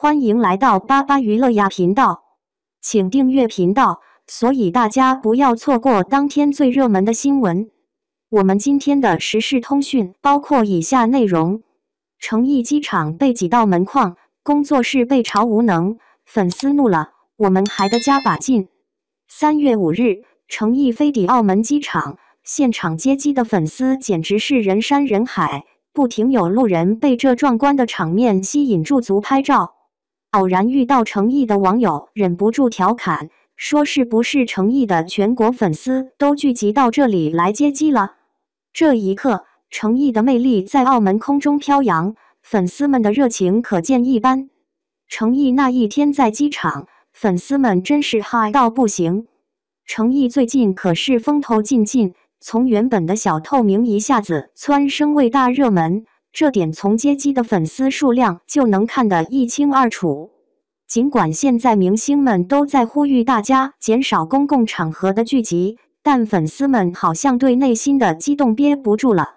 欢迎来到巴巴娱乐呀频道，请订阅频道，所以大家不要错过当天最热门的新闻。我们今天的时事通讯包括以下内容：诚毅机场被挤到门框，工作室被嘲无能，粉丝怒了，我们还得加把劲。3月5日，诚毅飞抵澳门机场，现场接机的粉丝简直是人山人海，不停有路人被这壮观的场面吸引驻足拍照。偶然遇到诚毅的网友忍不住调侃，说是不是诚毅的全国粉丝都聚集到这里来接机了？这一刻，诚毅的魅力在澳门空中飘扬，粉丝们的热情可见一斑。诚毅那一天在机场，粉丝们真是嗨到不行。诚毅最近可是风头尽尽，从原本的小透明一下子蹿升为大热门，这点从接机的粉丝数量就能看得一清二楚。尽管现在明星们都在呼吁大家减少公共场合的聚集，但粉丝们好像对内心的激动憋不住了。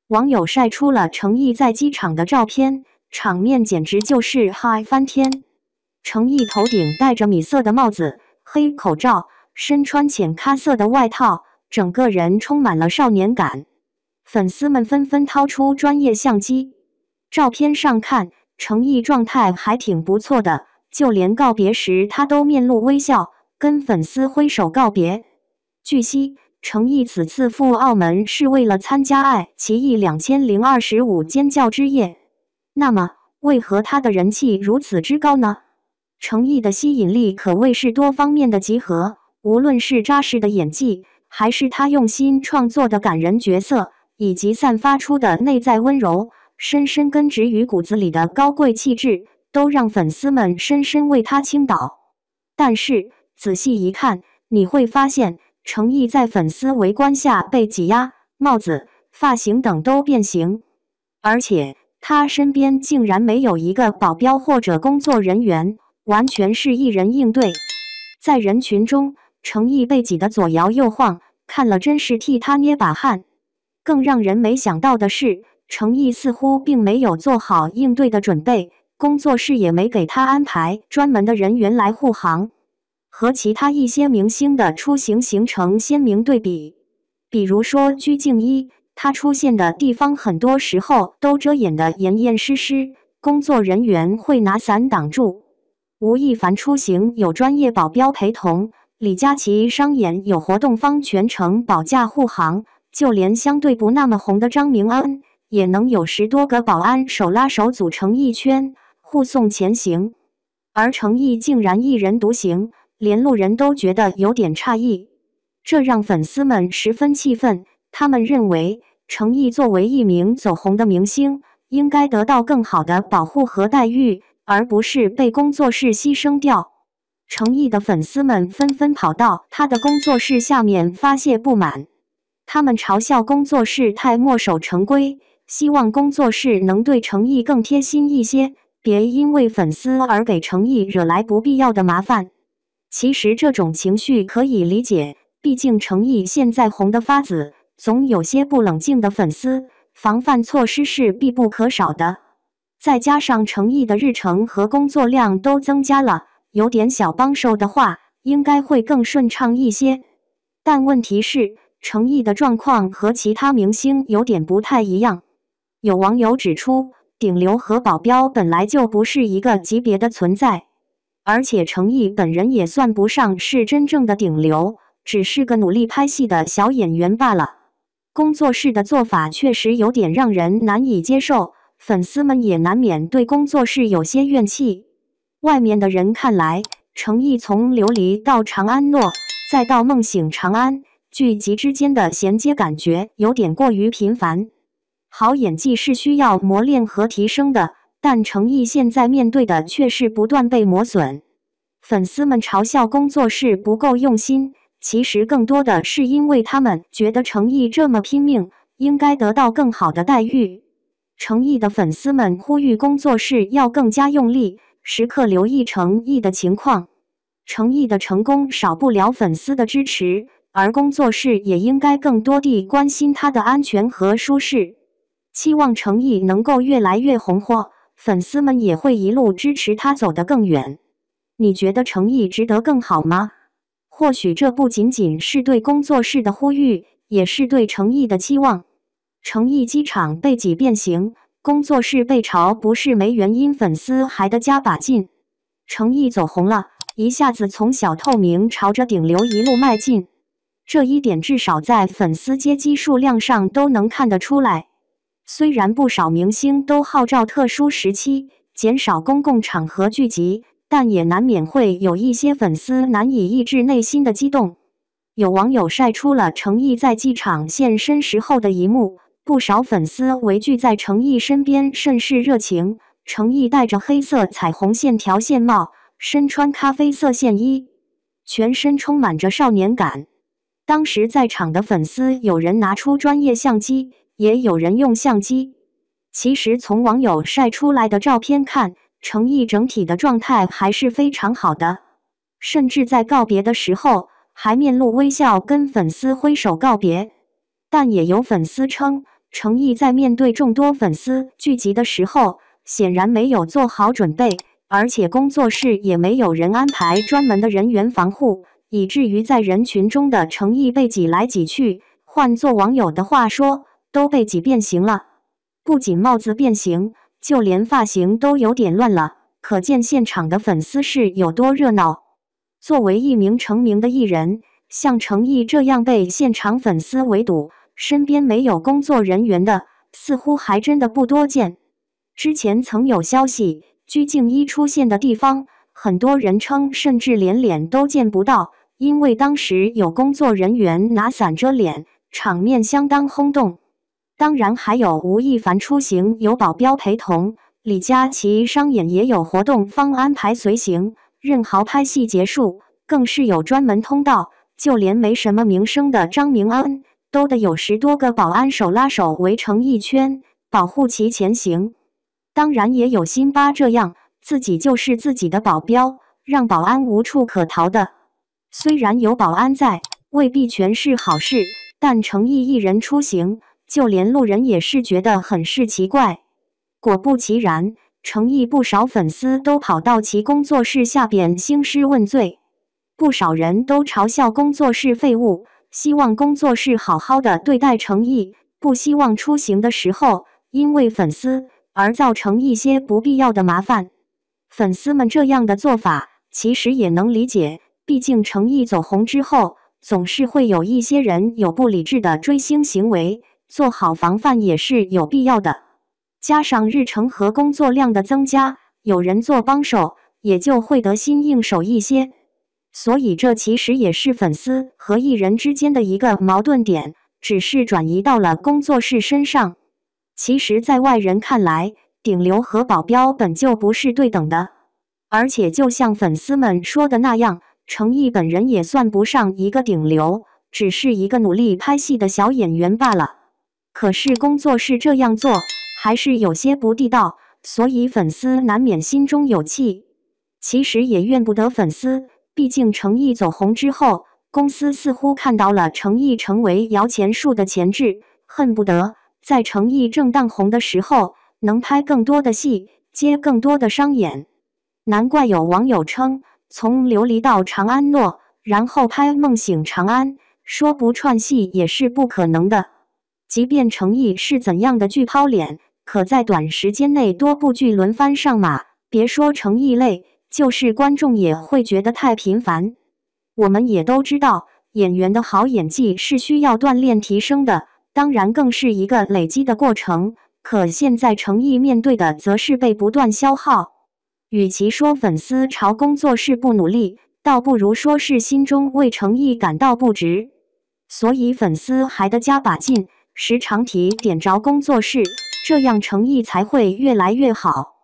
网友晒出了诚毅在机场的照片，场面简直就是嗨翻天。诚毅头顶戴着米色的帽子，黑口罩，身穿浅咖色的外套，整个人充满了少年感。粉丝们纷纷掏出专业相机，照片上看，诚毅状态还挺不错的，就连告别时他都面露微笑，跟粉丝挥手告别。据悉，诚毅此次赴澳门是为了参加爱奇艺2025尖叫之夜。那么，为何他的人气如此之高呢？诚毅的吸引力可谓是多方面的集合，无论是扎实的演技，还是他用心创作的感人角色，以及散发出的内在温柔，深深根植于骨子里的高贵气质，都让粉丝们深深为他倾倒。但是，仔细一看，你会发现，诚毅在粉丝围观下被挤压，帽子、发型等都变形，而且他身边竟然没有一个保镖或者工作人员，完全是一人应对。在人群中，诚毅被挤得左摇右晃，看了真是替他捏把汗。更让人没想到的是，诚毅似乎并没有做好应对的准备，工作室也没给他安排专门的人员来护航，和其他一些明星的出行形成鲜明对比。比如说鞠婧祎，他出现的地方很多时候都遮掩得严严实实，工作人员会拿伞挡住。吴亦凡出行有专业保镖陪同，李佳琦商演有活动方全程保驾护航，就连相对不那么红的张明恩，也能有10多个保安手拉手组成一圈，护送前行。而诚毅竟然一人独行，连路人都觉得有点诧异，这让粉丝们十分气愤。他们认为，诚毅作为一名走红的明星，应该得到更好的保护和待遇，而不是被工作室牺牲掉。诚毅的粉丝们纷纷跑到他的工作室下面发泄不满，他们嘲笑工作室太墨守成规，希望工作室能对诚毅更贴心一些，别因为粉丝而给诚毅惹来不必要的麻烦。其实这种情绪可以理解，毕竟诚毅现在红得发紫，总有些不冷静的粉丝，防范措施是必不可少的。再加上诚毅的日程和工作量都增加了，有点小帮手的话，应该会更顺畅一些。但问题是，诚毅的状况和其他明星有点不太一样。有网友指出，顶流和保镖本来就不是一个级别的存在，而且诚毅本人也算不上是真正的顶流，只是个努力拍戏的小演员罢了。工作室的做法确实有点让人难以接受，粉丝们也难免对工作室有些怨气。外面的人看来，诚毅从琉璃到长安诺，再到梦醒长安，剧集之间的衔接感觉有点过于频繁。好演技是需要磨练和提升的，但诚毅现在面对的却是不断被磨损。粉丝们嘲笑工作室不够用心，其实更多的是因为他们觉得诚毅这么拼命，应该得到更好的待遇。诚毅的粉丝们呼吁工作室要更加用力，时刻留意诚毅的情况。诚毅的成功少不了粉丝的支持，而工作室也应该更多地关心他的安全和舒适。期望诚毅能够越来越红火，粉丝们也会一路支持他走得更远。你觉得诚意值得更好吗？或许这不仅仅是对工作室的呼吁，也是对诚意的期望。诚意机场被挤变形，工作室被嘲不是没原因，粉丝还得加把劲。诚意走红了，一下子从小透明朝着顶流一路迈进，这一点至少在粉丝接机数量上都能看得出来。虽然不少明星都号召特殊时期减少公共场合聚集，但也难免会有一些粉丝难以抑制内心的激动。有网友晒出了诚意在机场现身时候的一幕，不少粉丝围聚在诚意身边，甚是热情。诚意戴着黑色彩虹线条线帽，身穿咖啡色线衣，全身充满着少年感。当时在场的粉丝有人拿出专业相机，也有人用相机。其实从网友晒出来的照片看，诚意整体的状态还是非常好的，甚至在告别的时候还面露微笑跟粉丝挥手告别。但也有粉丝称，诚意在面对众多粉丝聚集的时候，显然没有做好准备，而且工作室也没有人安排专门的人员防护，以至于在人群中的诚意被挤来挤去，换作网友的话说，都被挤变形了。不仅帽子变形，就连发型都有点乱了，可见现场的粉丝是有多热闹。作为一名成名的艺人，像诚意这样被现场粉丝围堵，身边没有工作人员的，似乎还真的不多见。之前曾有消息，鞠婧祎出现的地方，很多人称甚至连脸都见不到，因为当时有工作人员拿伞遮脸，场面相当轰动。当然还有吴亦凡出行有保镖陪同，李佳琦商演也有活动方安排随行，任豪拍戏结束更是有专门通道，就连没什么名声的张明恩都得有10多个保安手拉手围成一圈，保护其前行。当然也有辛巴这样，自己就是自己的保镖，让保安无处可逃的。虽然有保安在，未必全是好事，但诚意一人出行，就连路人也是觉得很是奇怪。果不其然，诚意不少粉丝都跑到其工作室下边兴师问罪，不少人都嘲笑工作室废物，希望工作室好好的对待诚意，不希望出行的时候因为粉丝而造成一些不必要的麻烦。粉丝们这样的做法其实也能理解，毕竟诚意走红之后，总是会有一些人有不理智的追星行为，做好防范也是有必要的。加上日程和工作量的增加，有人做帮手，也就会得心应手一些。所以这其实也是粉丝和艺人之间的一个矛盾点，只是转移到了工作室身上。其实在外人看来，顶流和保镖本就不是对等的，而且就像粉丝们说的那样，诚意本人也算不上一个顶流，只是一个努力拍戏的小演员罢了。可是工作室这样做还是有些不地道，所以粉丝难免心中有气。其实也怨不得粉丝，毕竟诚意走红之后，公司似乎看到了诚意成为摇钱树的潜质，恨不得在诚意正当红的时候能拍更多的戏，接更多的商演。难怪有网友称，从琉璃到长安诺，然后拍梦醒长安，说不串戏也是不可能的。即便诚意是怎样的巨抛脸，可在短时间内多部剧轮番上马，别说诚意类，就是观众也会觉得太频繁。我们也都知道，演员的好演技是需要锻炼提升的，当然更是一个累积的过程。可现在诚意面对的则是被不断消耗。与其说粉丝朝工作室不努力，倒不如说是心中为诚意感到不值。所以粉丝还得加把劲，时常提点着工作室，这样诚意才会越来越好。